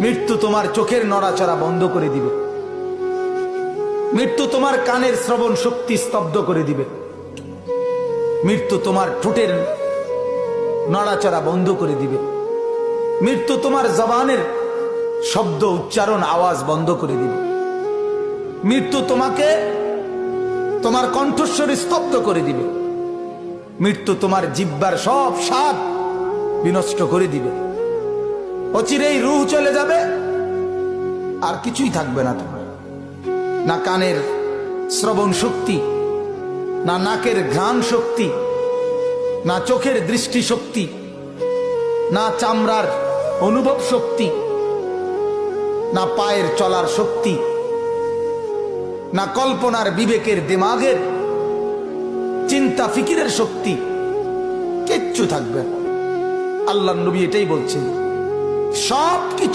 মৃত্যু তোমার চোখের নড়াচড়া বন্ধ করে দিবে। মৃত্যু তোমার কানের শ্রবণ শক্তি স্তব্ধ করে দিবে। মৃত্যু তোমার ঠোঁটের নড়াচড়া বন্ধ করে দিবে। মৃত্যু তোমার জবানের শব্দ উচ্চারণ আওয়াজ বন্ধ করে দিবে। মৃত্যু তোমাকে তোমার কণ্ঠস্বর স্তব্ধ করে দিবে। মৃত্যু তোমার জিহ্বার সব স্বাদ বিনষ্ট করে দিবে। অচিরেই রূহ চলে যাবে, আর কিছুই থাকবে না তোমার। না কানের শ্রবণ শক্তি, না নাকের ঘ্রাণ শক্তি, না চোখের দৃষ্টি শক্তি, না চামড়ার অনুভব শক্তি, না পায়ের চলার শক্তি, না কল্পনার বিবেকের দিমাগের চিন্তা ফিকিরের শক্তি, কিচ্ছু থাকবে না। আল্লাহর নবী এটাই বলছেন, সব কিছু